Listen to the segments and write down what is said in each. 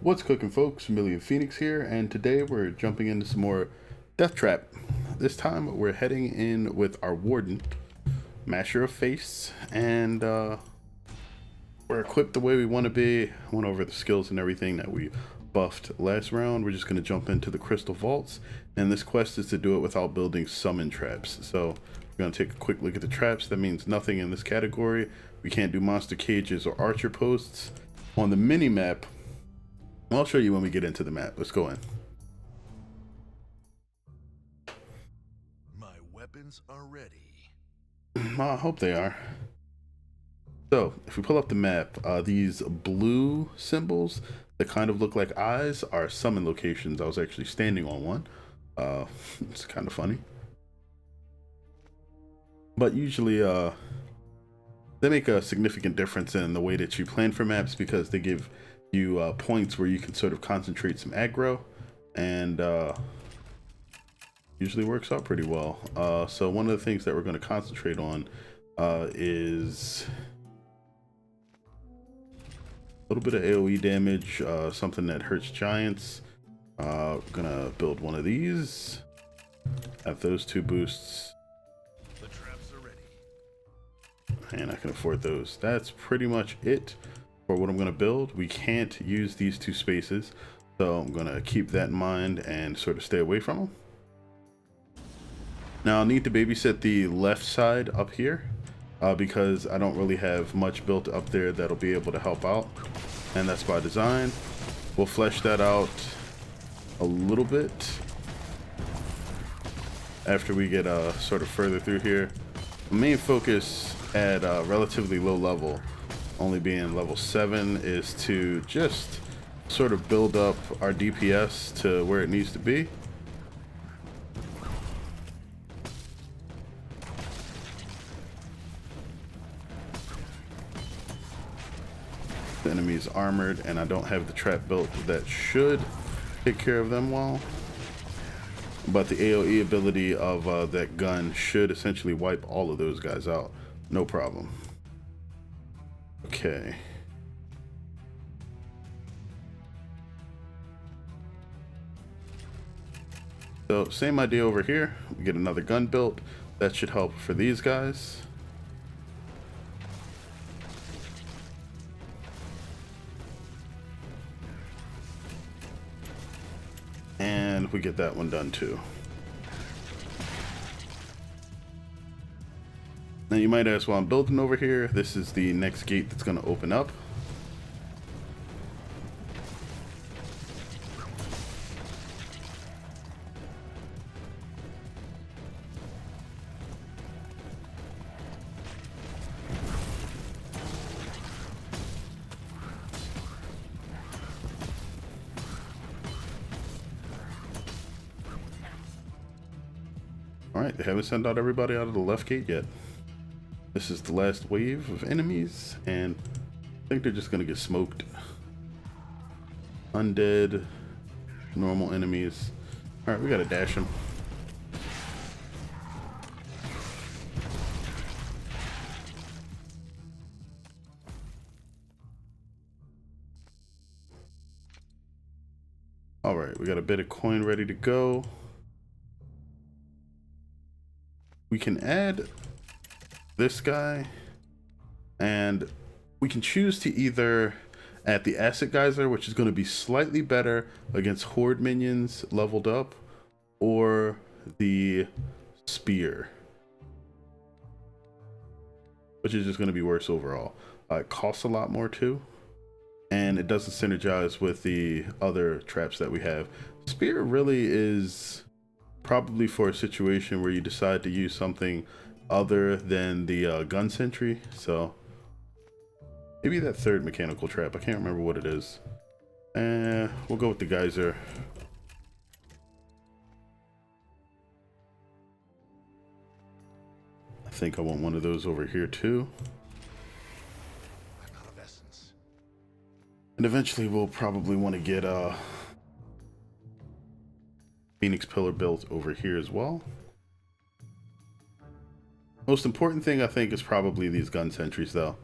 What's cooking, folks? Vermillion Phoenix here, and today we're jumping into some more Deathtrap. This time we're heading in with our Warden, Masher of Face, and we're equipped the way we want to be. I went over the skills and everything that we buffed last round. We're just going to jump into the Crystal Vaults, and this quest is to do it without building summon traps. So we're going to take a quick look at the traps. That means nothing in this category. We can't do monster cages or archer posts. On the mini-map, I'll show you when we get into the map. Let's go in. My weapons are ready. I hope they are. So, if we pull up the map, these blue symbols that kind of look like eyes are summon locations. I was actually standing on one. It's kind of funny. But usually, they make a significant difference in the way that you plan for maps because they give you points where you can sort of concentrate some aggro, and usually works out pretty well. So one of the things that we're going to concentrate on is a little bit of AoE damage, something that hurts giants. Gonna build one of these, have those two boosts, The traps are ready. and I can afford those. That's pretty much it for what I'm going to build. We can't use these two spaces, so I'm going to keep that in mind and sort of stay away from them. Now I'll need to babysit the left side up here because I don't really have much built up there that'll be able to help out, and that's by design. We'll flesh that out a little bit after we get sort of further through here. The main focus at relatively low level, only being level 7, is to just sort of build up our DPS to where it needs to be. The enemy is armored, and I don't have the trap built that should take care of them well. But the AoE ability of that gun should essentially wipe all of those guys out. No problem. Okay. So same idea over here. We get another gun built. That should help for these guys. And we get that one done too. Now you might ask, while I'm building over here, this is the next gate that's going to open up. Alright, they haven't sent out everybody out of the left gate yet. This is the last wave of enemies, and I think they're just gonna get smoked. Undead, normal enemies. Alright, we gotta dash them. Alright, we got a bit of coin ready to go. We can add this guy, and we can choose to either add the Acid Geyser, which is going to be slightly better against Horde minions leveled up, or the Spear, which is just going to be worse overall. It costs a lot more too, and it doesn't synergize with the other traps that we have. Spear really is probably for a situation where you decide to use something other than the gun sentry. So maybe that third mechanical trap, I can't remember what it is. We'll go with the geyser. I think I want one of those over here too. I'm out of essence. And eventually we'll probably want to get Phoenix Pillar built over here as well. Most important thing I think is probably these gun sentries though.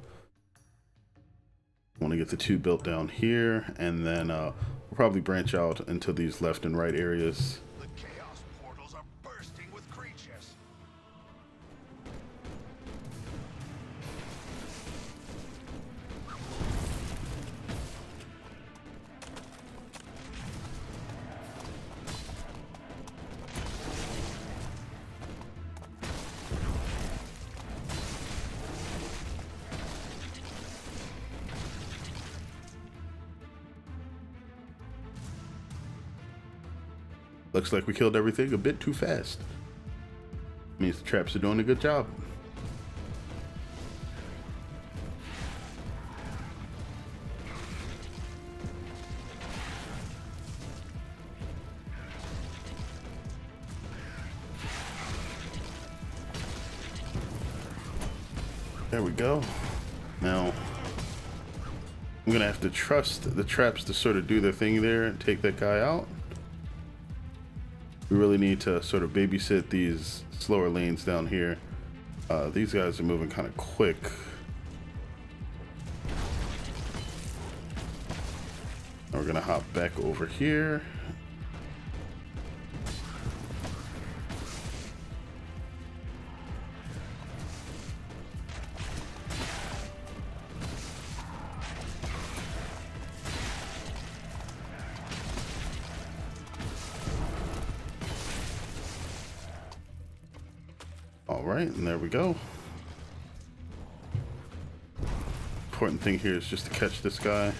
Want to get the 2 built down here, and then we'll probably branch out into these left and right areas. The chaos portals are bursting with creatures. Looks like we killed everything a bit too fast. Means the traps are doing a good job. There we go. Now, I'm gonna have to trust the traps to sort of do their thing there and take that guy out. We really need to sort of babysit these slower lanes down here. These guys are moving kind of quick. Now we're gonna hop back over here. All right, and there we go. Important thing here is just to catch this guy.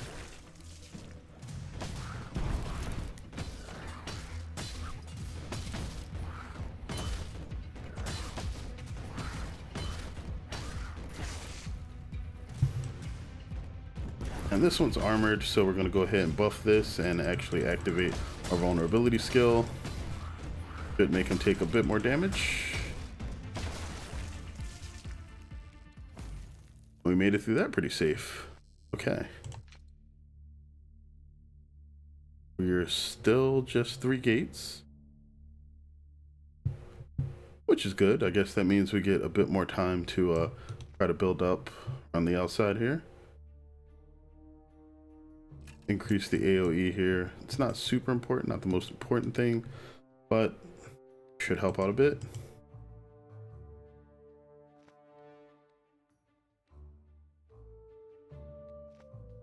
And this one's armored, so we're going to go ahead and buff this and actually activate our vulnerability skill. Should make him take a bit more damage. We made it through that pretty safe. Okay. We're still just 3 gates, which is good. I guess that means we get a bit more time to try to build up on the outside here. Increase the AoE here. It's not super important, not the most important thing, but should help out a bit.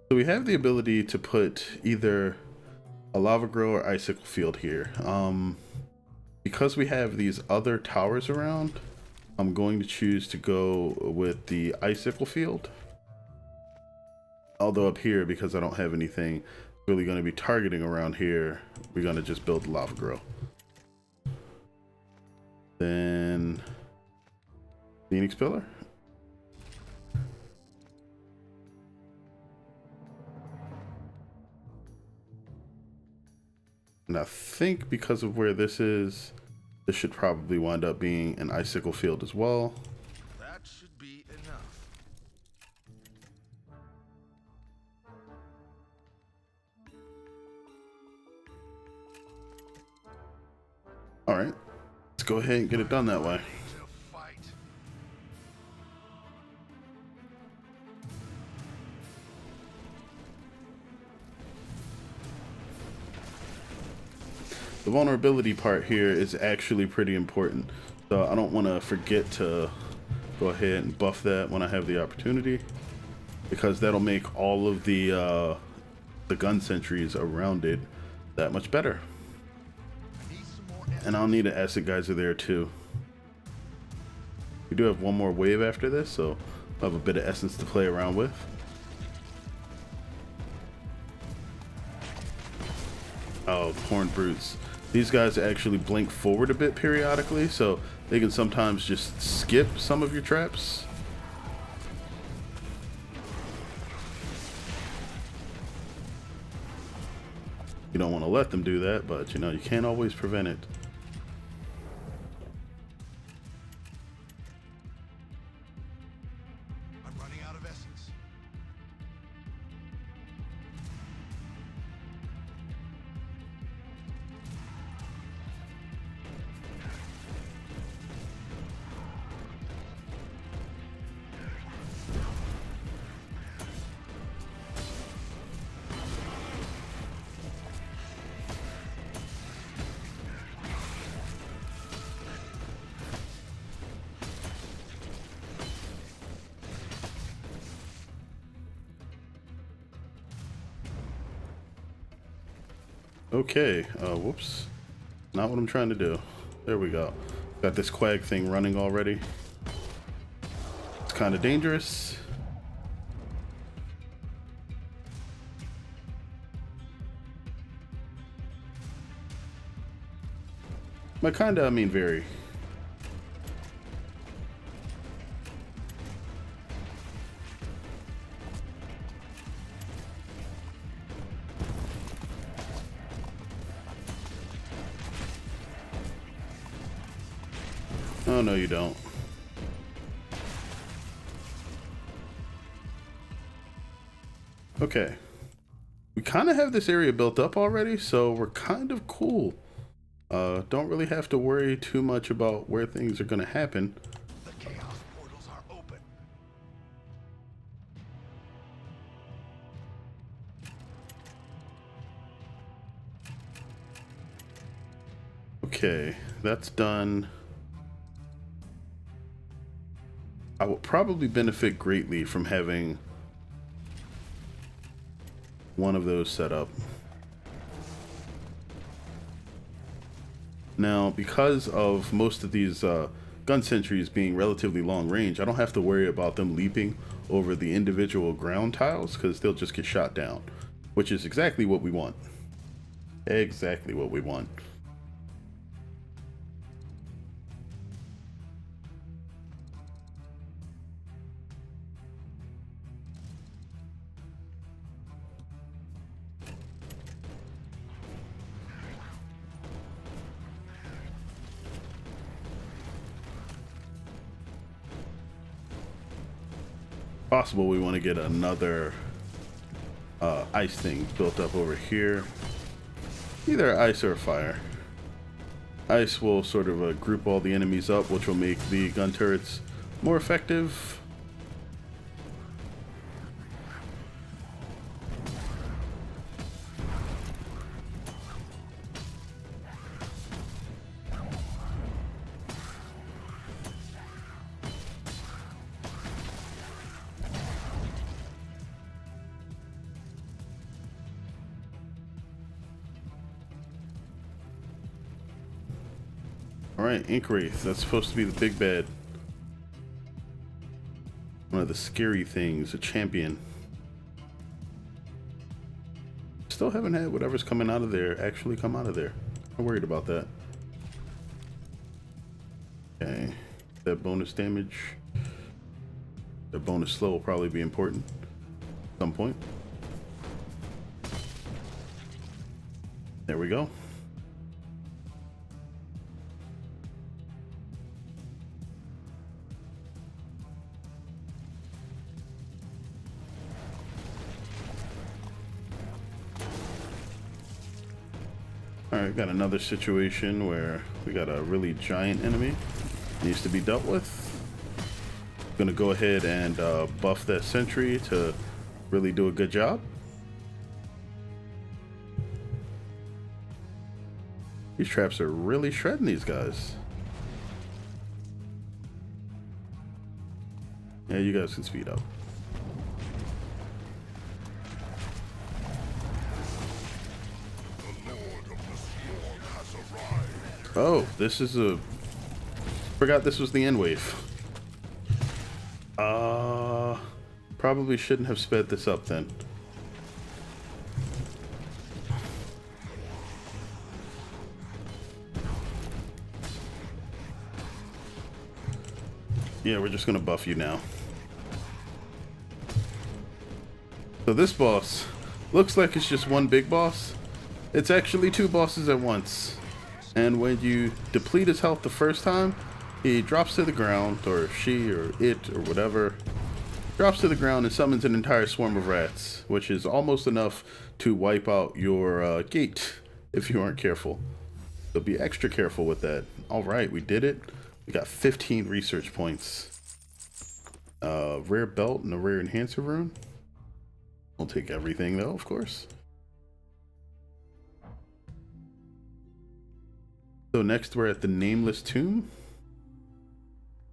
So we have the ability to put either a lava grow or icicle field here. Because we have these other towers around, I'm going to choose to go with the icicle field. Although up here, because I don't have anything really going to be targeting around here, we're going to just build the lava grow. Then Phoenix Pillar. And I think because of where this is, this should probably wind up being an icicle field as well. That should be enough. All right, let's go ahead and get it done that way. To fight. The vulnerability part here is actually pretty important, so I don't want to forget to go ahead and buff that when I have the opportunity, because that'll make all of the gun sentries around it that much better. I need some more And I'll need an acid geyser there too. We do have one more wave after this, so I'll have a bit of essence to play around with. Oh, horned brutes. These guys actually blink forward a bit periodically, so they can sometimes just skip some of your traps. You don't want to let them do that, but you know, you can't always prevent it. I'm running out of essence. Okay, whoops. Not what I'm trying to do. There we go. Got this quag thing running already. It's kind of dangerous. By kinda, I mean very. Oh, no, you don't. Okay. We kind of have this area built up already, so we're kind of cool. Don't really have to worry too much about where things are going to happen. The chaos portals are open. Okay, that's done. I will probably benefit greatly from having one of those set up. Now, because of most of these gun sentries being relatively long range, I don't have to worry about them leaping over the individual ground tiles because they'll just get shot down, which is exactly what we want. Exactly what we want. Possible we want to get another ice thing built up over here. Either ice or fire. Ice will sort of group all the enemies up, which will make the gun turrets more effective. Alright, Ink Wraith. That's supposed to be the big bad. One of the scary things, a champion. Still haven't had whatever's coming out of there actually come out of there. I'm worried about that. Okay. That bonus damage. The bonus slow will probably be important at some point. There we go. Alright, got another situation where we got a really giant enemy needs to be dealt with. Gonna go ahead and buff that sentry to really do a good job. These traps are really shredding these guys. Yeah, you guys can speed up. Oh, this is a... Forgot this was the end wave. Probably shouldn't have sped this up then. Yeah, we're just gonna buff you now. So this boss looks like it's just one big boss. It's actually two bosses at once. And when you deplete his health the first time, he drops to the ground, or she, or it, or whatever, drops to the ground and summons an entire swarm of rats, which is almost enough to wipe out your gate if you aren't careful. So be extra careful with that. Alright, we did it. We got 15 research points. Rare belt and a rare enhancer rune. We'll take everything though, of course. So next we're at the Nameless Tomb.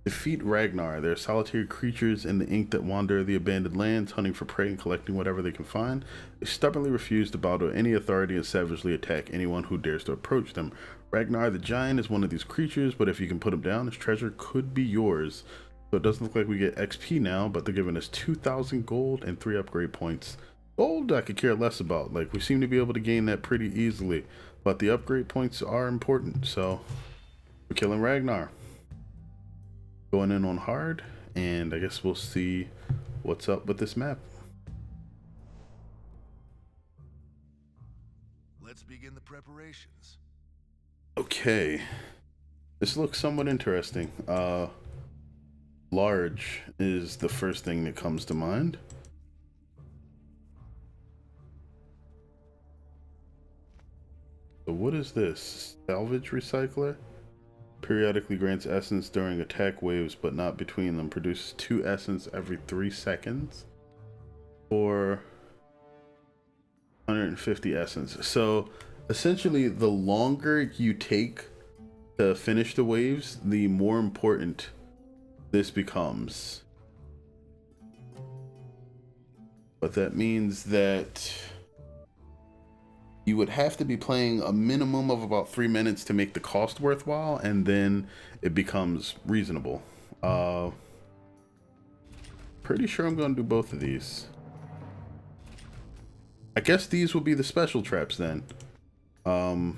Defeat Ragnar. They're solitary creatures in the ink that wander the abandoned lands, hunting for prey and collecting whatever they can find. They stubbornly refuse to bow to any authority and savagely attack anyone who dares to approach them. Ragnar the Giant is one of these creatures, but if you can put him down, his treasure could be yours. So it doesn't look like we get XP now, but they're giving us 2,000 gold and 3 upgrade points. Gold I could care less about. Like, we seem to be able to gain that pretty easily, but the upgrade points are important. So we're killing Ragnar. Going in on hard, and I guess we'll see what's up with this map. Let's begin the preparations. Okay, this looks somewhat interesting. Large is the first thing that comes to mind. So what is this? Salvage recycler? Periodically grants essence during attack waves, but not between them. Produces 2 essence every 3 seconds. For 150 essence. So essentially, the longer you take to finish the waves, the more important this becomes. But that means that you would have to be playing a minimum of about 3 minutes to make the cost worthwhile, and then it becomes reasonable. Pretty sure I'm going to do both of these. I guess these will be the special traps then. No,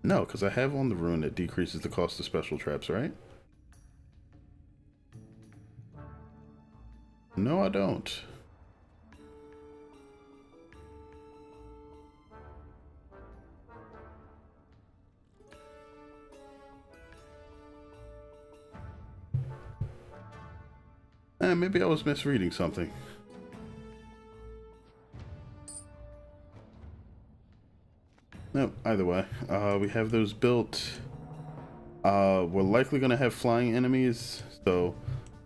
because I have on the rune that decreases the cost of special traps, right? No, I don't. Maybe I was misreading something. Nope, either way. We have those built. We're likely going to have flying enemies, so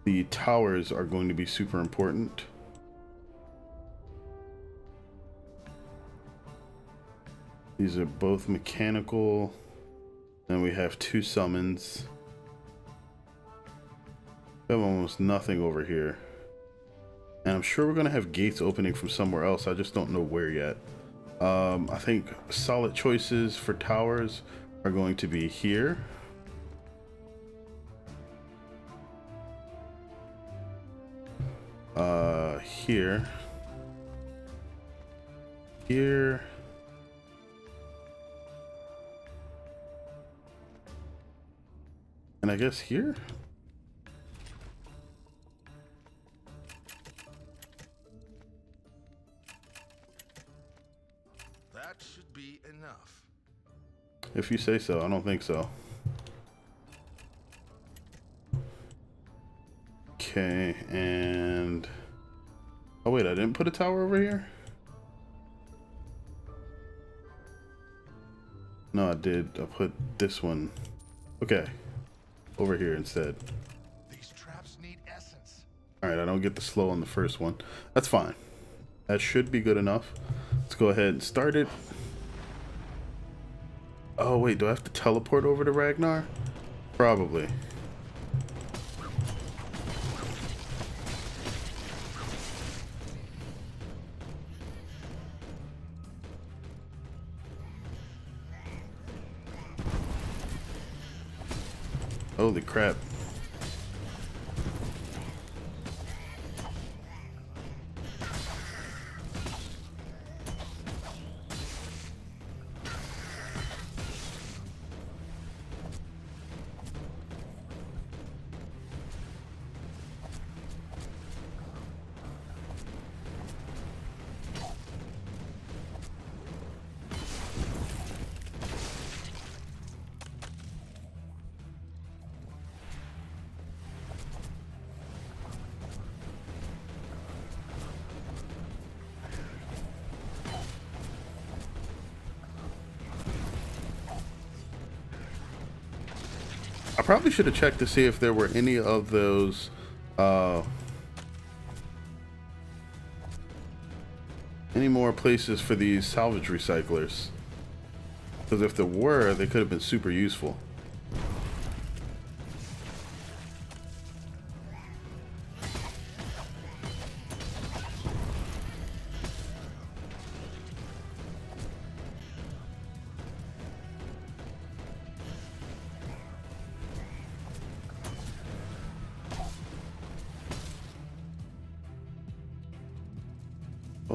the towers are going to be super important. These are both mechanical. Then we have 2 summons. We have almost nothing over here. And I'm sure we're going to have gates opening from somewhere else. I just don't know where yet. I think solid choices for towers are going to be here. Here. Here. And I guess here? That should be enough. If you say so. I don't think so. Okay, and... oh wait, I didn't put a tower over here? No, I did. I put this one. Okay. Over here instead. These traps need essence. Alright, I don't get the slow on the first one. That's fine. That should be good enough. Let's go ahead and start it. Oh wait, do I have to teleport over to Ragnar? Probably. Holy crap. I probably should have checked to see if there were any of those any more places for these salvage recyclers, because if there were, they could have been super useful.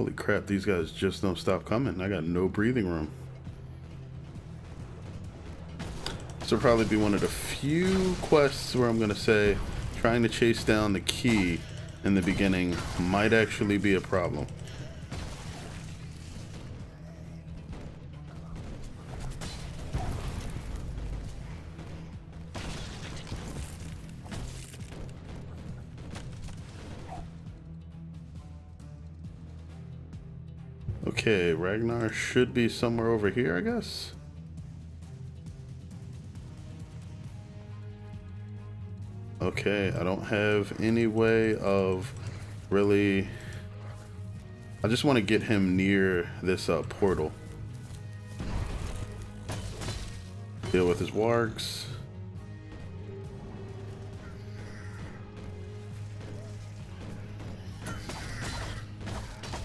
Holy crap, these guys just don't stop coming. I got no breathing room. This will probably be one of the few quests where I'm going to say trying to chase down the key in the beginning might actually be a problem. Okay, Ragnar should be somewhere over here, I guess. Okay, I don't have any way of really... I just want to get him near this portal. Deal with his wargs.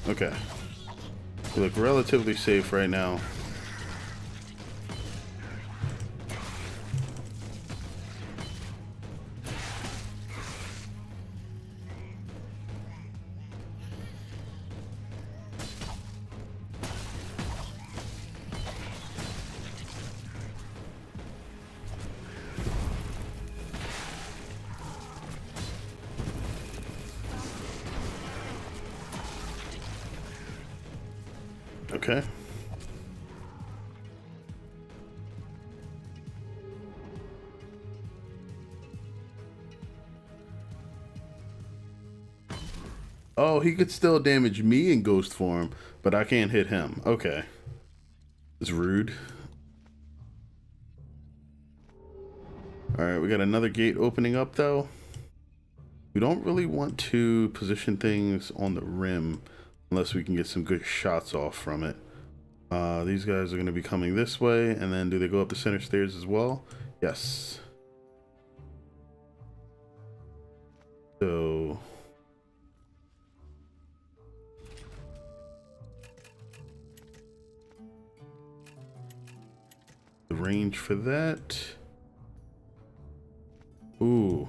Okay. We look relatively safe right now. Okay. Oh, he could still damage me in ghost form, but I can't hit him. Okay. It's rude. Alright, we got another gate opening up though. We don't really want to position things on the rim unless we can get some good shots off from it. These guys are going to be coming this way, and then do they go up the center stairs as well? Yes. So... the range for that... Ooh.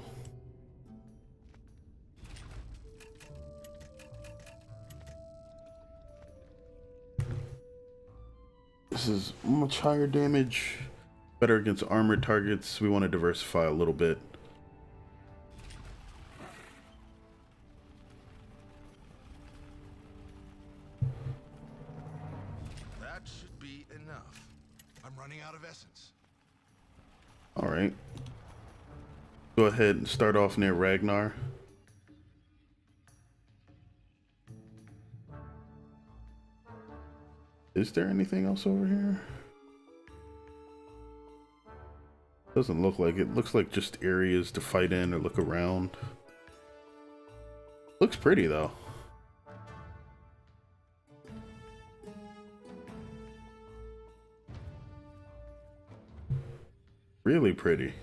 This is much higher damage, better against armored targets. We want to diversify a little bit. That should be enough. I'm running out of essence. All right. Go ahead and start off near Ragnar. Is there anything else over here? Doesn't look like it. Looks like just areas to fight in or look around. Looks pretty though. Really pretty.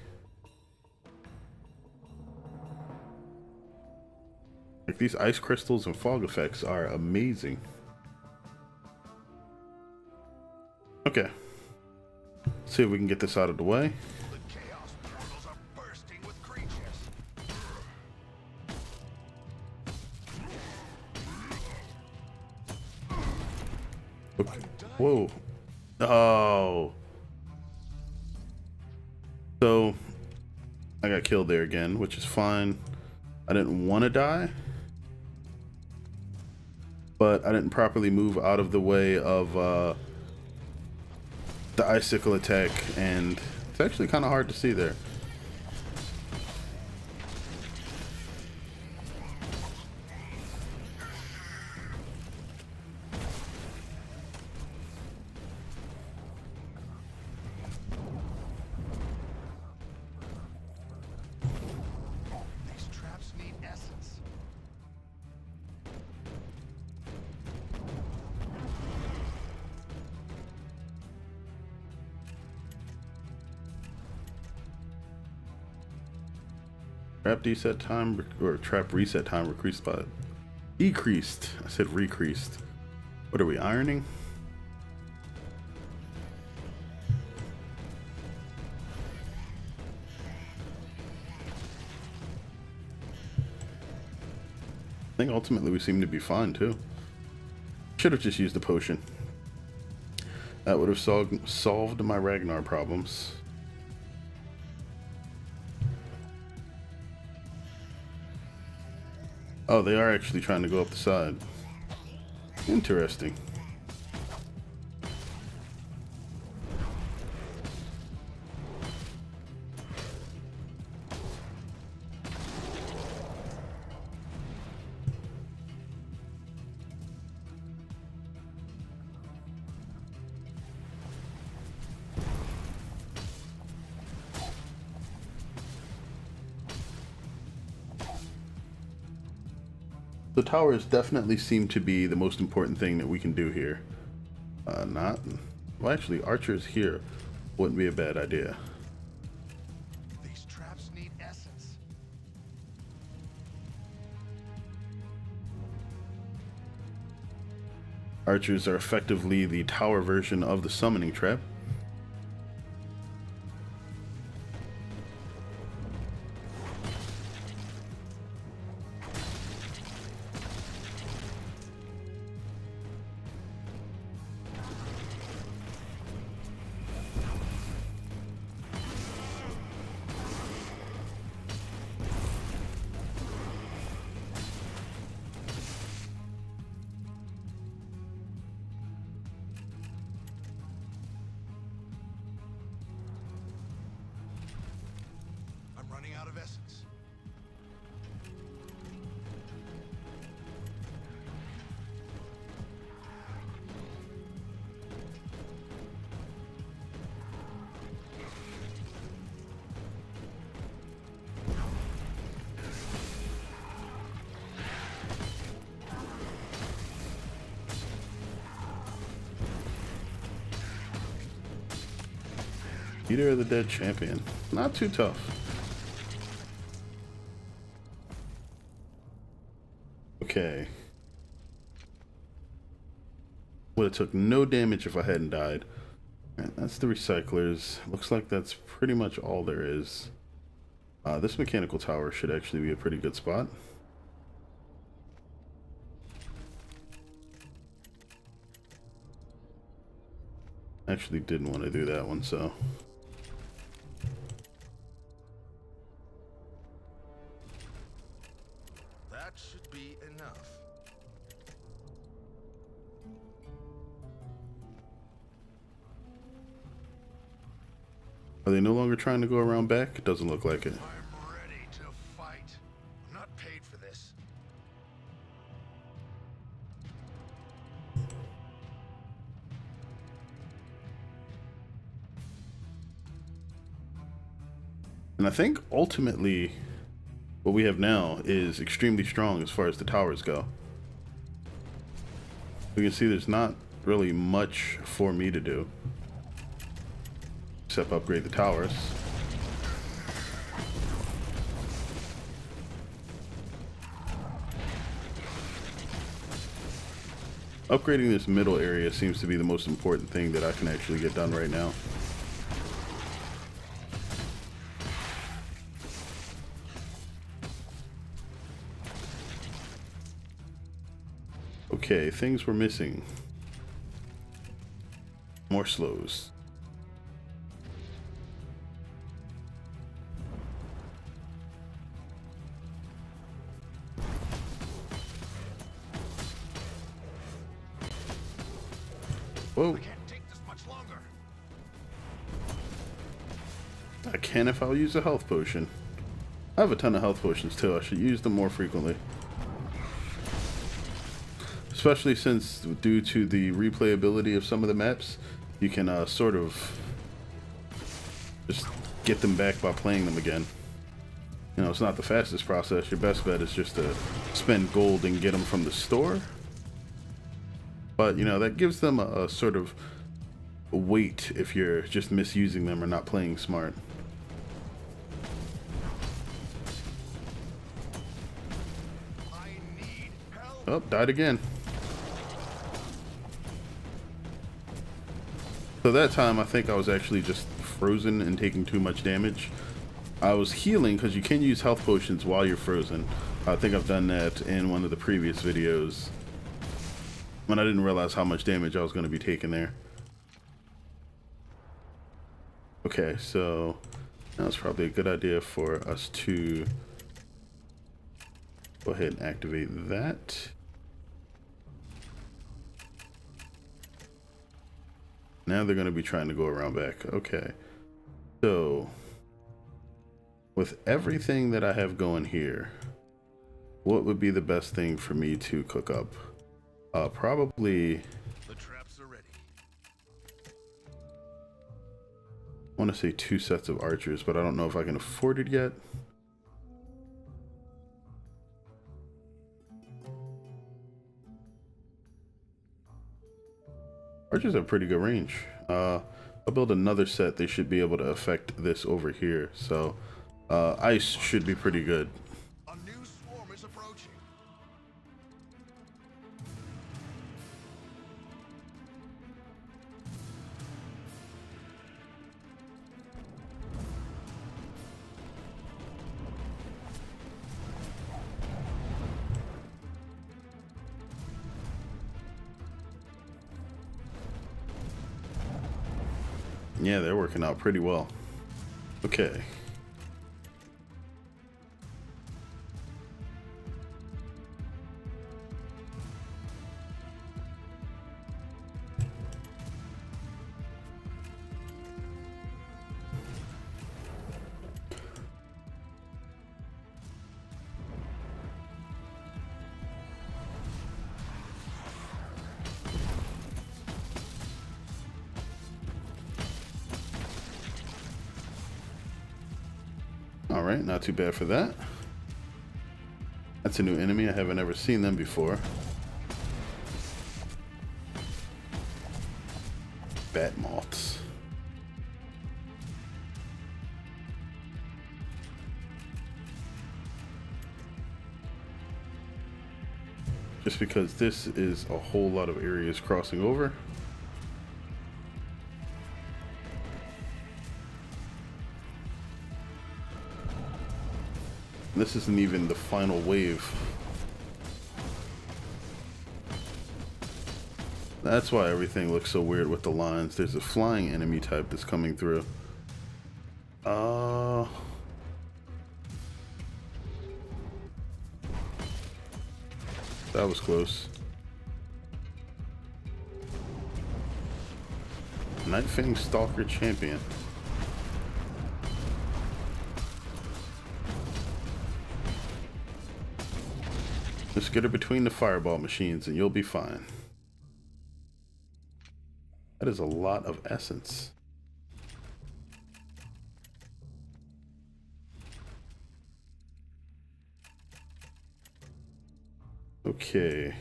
Like these ice crystals and fog effects are amazing. Okay. Let's see if we can get this out of the way. The chaos portals are bursting with creatures. Okay. Whoa. Oh. So, I got killed there again, which is fine. I didn't want to die, but I didn't properly move out of the way of the icicle attack, and it's actually kind of hard to see there. These traps need essence. Trap reset time, or trap reset time decreased. I said recreased. What are we ironing? I think ultimately we seem to be fine too. should have just used the potion. That would have solved my Ragnar problems. Oh, they are actually trying to go up the side. Interesting. The towers definitely seem to be the most important thing that we can do here. Well, actually, archers here wouldn't be a bad idea. These traps need essence. Archers are effectively the tower version of the summoning trap. I'm running out of essence. Eater of the Dead champion. Not too tough. Okay. Would have took no damage if I hadn't died. Alright, that's the recyclers. Looks like that's pretty much all there is. This mechanical tower should actually be a pretty good spot. Actually didn't want to do that one, so... That should be enough. Are they no longer trying to go around back? It doesn't look like it. I'm ready to fight. I'm not paid for this. And I think ultimately what we have now is extremely strong as far as the towers go. We can see there's not really much for me to do except upgrade the towers. Upgrading this middle area seems to be the most important thing that I can actually get done right now. Okay, things were missing. More slows. Whoa. I can't take this much longer. I can if I'll use a health potion. I have a ton of health potions too. I should use them more frequently. Especially since, due to the replayability of some of the maps, you can sort of just get them back by playing them again. You know, it's not the fastest process. Your best bet is just to spend gold and get them from the store. But, you know, that gives them a sort of weight if you're just misusing them or not playing smart. I need help. Oh, died again. So that time, I think I was actually just frozen and taking too much damage. I was healing because you can use health potions while you're frozen. I think I've done that in one of the previous videos. And I didn't realize how much damage I was going to be taking there. Okay, so now it's probably a good idea for us to go ahead and activate that. Now they're going to be trying to go around back. Okay, so with everything that I have going here, what would be the best thing for me to cook up? Probably... The traps are ready. I want to say 2 sets of archers, but I don't know if I can afford it yet. Archers have pretty good range. I'll build another set. They should be able to affect this over here. So ice should be pretty good. A new swarm is approaching. Yeah, they're working out pretty well. Okay. Alright, not too bad for that. That's a new enemy. I haven't ever seen them before. Bat moths. Just because this is a whole lot of areas crossing over. This isn't even the final wave. That's why everything looks so weird with the lines. There's a flying enemy type that's coming through. That was close. Nightfang Stalker Champion. Just get her between the fireball machines and you'll be fine. That is a lot of essence. Okay.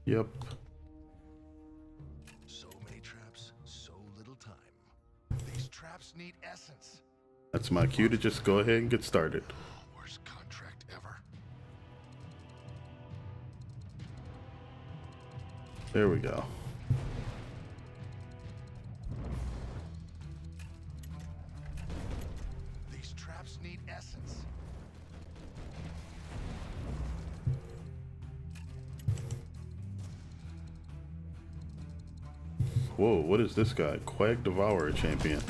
Yep. So many traps, so little time. These traps need essence. That's my cue to just go ahead and get started. Worst contract ever. There we go. These traps need essence. Whoa, what is this guy? Quag Devourer Champion.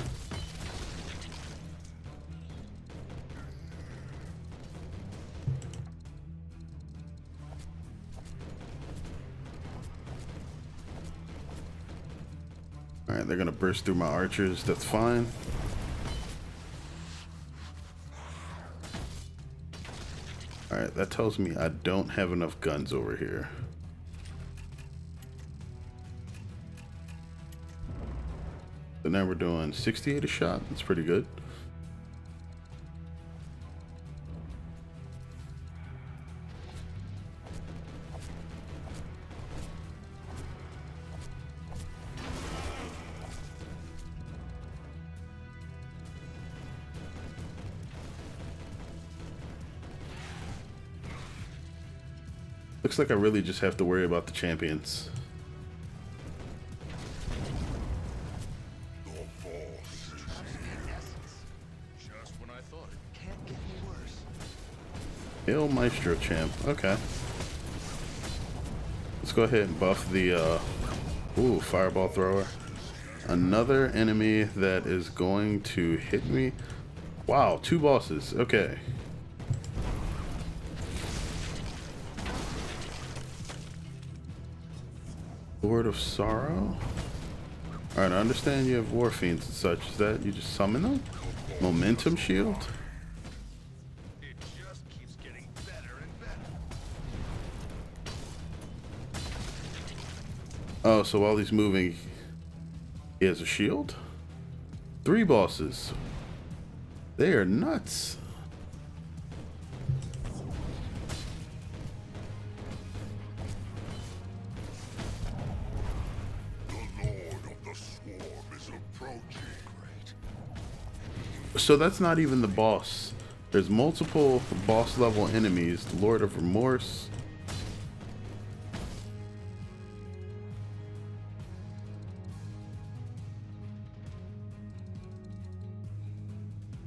Alright, they're gonna burst through my archers. That's fine. Alright, that tells me I don't have enough guns over here. So now we're doing 68 a shot. That's pretty good. Looks like I really just have to worry about the champions. Just when I thought it can't get any worse. Hail Maestro champ. Okay. let's go ahead and buff the ooh, fireball thrower. Another enemy that is going to hit me. Wow, 2 bosses. Okay. Lord of Sorrow. Alright, I understand you have war fiends and such. Is that you just summon them? Momentum shield? It just keeps getting better and better. Oh, so while he's moving, he has a shield? 3 bosses. They are nuts. So that's not even the boss. There's multiple boss level enemies. The Lord of Remorse.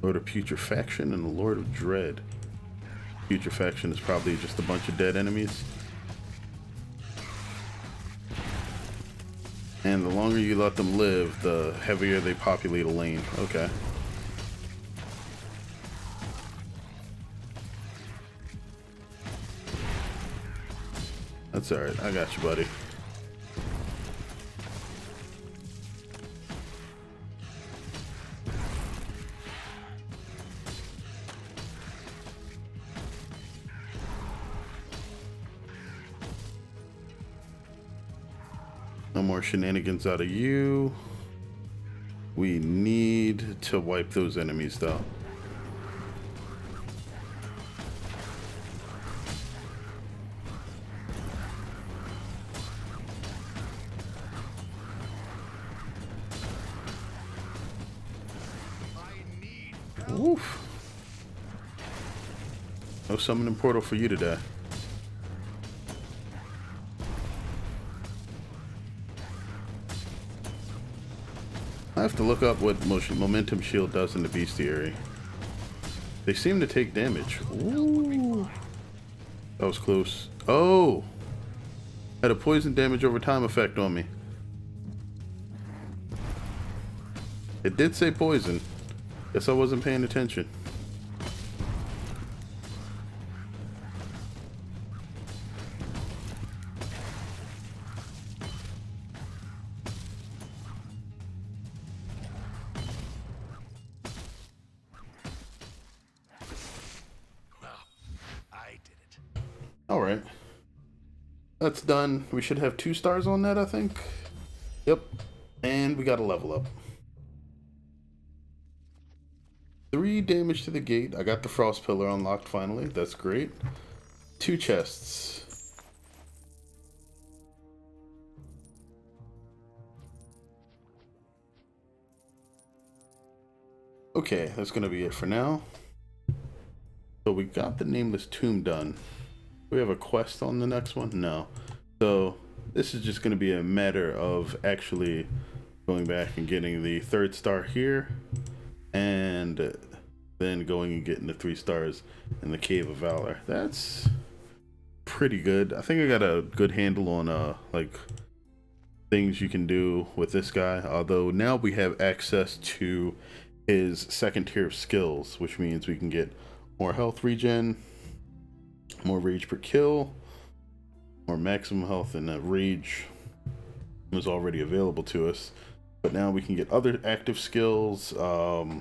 Lord of Putrefaction and the Lord of Dread. Putrefaction is probably just a bunch of dead enemies. And the longer you let them live, the heavier they populate a lane. Okay. That's alright, I got you, buddy. No more shenanigans out of you. We need to wipe those enemies though. Oof. No summoning portal for you today. I have to look up what momentum shield does in the bestiary. They seem to take damage. Ooh. That was close. Oh! Had a poison damage over time effect on me. It did say poison. Guess I wasn't paying attention. Alright. That's done. We should have 2 stars on that, I think. Yep. And we got a level up. 3 damage to the gate. I got the frost pillar unlocked finally. That's great. 2 chests. Okay, that's gonna be it for now. So we got the nameless tomb done. We have a quest on the next one? No. So this is just going to be a matter of actually going back and getting the 3rd star here, and then going and getting the 3 stars in the Cave of Valor. That's pretty good. I think I got a good handle on like things you can do with this guy. Although now we have access to his 2nd tier of skills, which means we can get more health regen, more rage per kill, more maximum health, and that rage was already available to us. But now we can get other active skills. We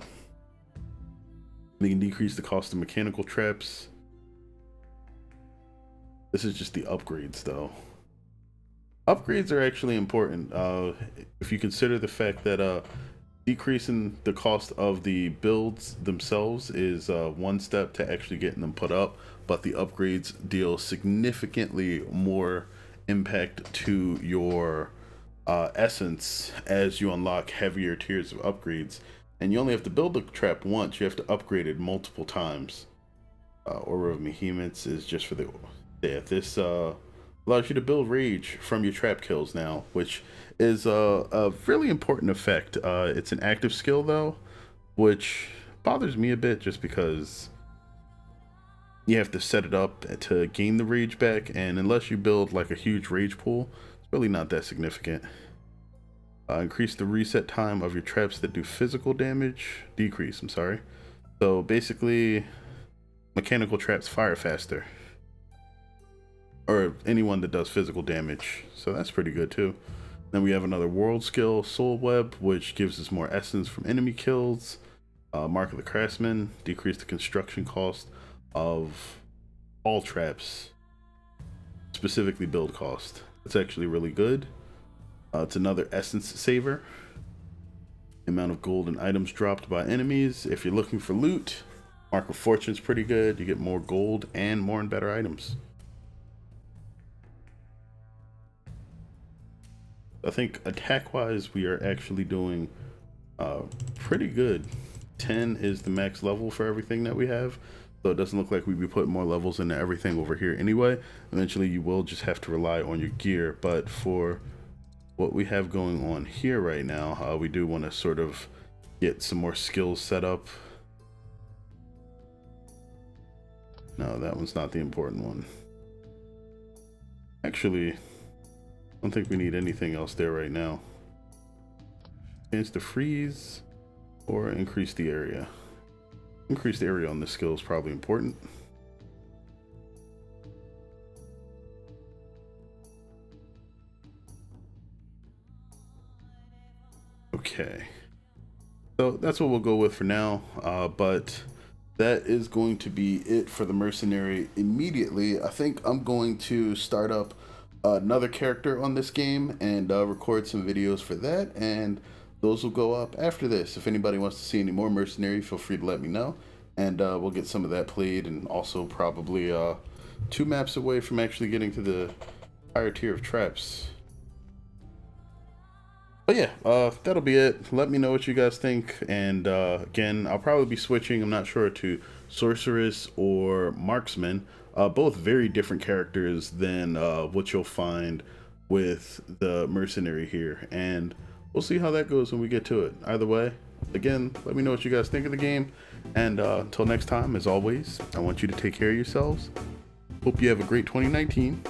can decrease the cost of mechanical traps. This is just the upgrades though. Upgrades are actually important if you consider the fact that decreasing the cost of the builds themselves is 1 step to actually getting them put up, but the upgrades deal significantly more impact to your essence as you unlock heavier tiers of upgrades. And you only have to build the trap once, you have to upgrade it multiple times. Aura of Behemoths is just for the death. This allows you to build rage from your trap kills now, which is a really important effect. It's an active skill though, which bothers me a bit just because You have to set it up to gain the rage back, and unless you build like a huge rage pool, it's really not that significant. Increase the reset time of your traps that do physical damage. Decrease, I'm sorry. So basically, mechanical traps fire faster. Or anyone that does physical damage. So that's pretty good too. Then we have another world skill, Soul Web, which gives us more essence from enemy kills. Mark of the Craftsman, decrease the construction cost of all traps, specifically build cost. It's actually really good. It's another essence saver. Amount of gold and items dropped by enemies. If you're looking for loot, Mark of Fortune's pretty good. You get more gold and more and better items. I think attack wise we are actually doing pretty good. 10 is the max level for everything that we have, so it doesn't look like we'd be putting more levels into everything over here anyway. Eventually you will just have to rely on your gear, but for what we have going on here right now, we do want to sort of get some more skills set up. No, that one's not the important one. Actually, I don't think we need anything else there right now. Change the freeze or increase the area. Increase the area on this skill is probably important. Okay, so that's what we'll go with for now, but that is going to be it for the Mercenary immediately. I think I'm going to start up another character on this game and record some videos for that, and those will go up after this. If anybody wants to see any more Mercenary, feel free to let me know, and we'll get some of that played, and also probably 2 maps away from actually getting to the higher tier of traps. But yeah, that'll be it. Let me know what you guys think, and again, I'll probably be switching, I'm not sure, to Sorceress or Marksman. Both very different characters than what you'll find with the Mercenary here, and we'll see how that goes when we get to it. Either way, again, let me know what you guys think of the game, and until next time, as always, I want you to take care of yourselves. Hope you have a great 2019.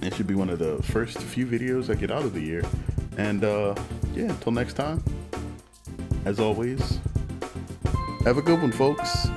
It should be one of the first few videos I get out of the year. And yeah, until next time, as always, have a good one, folks.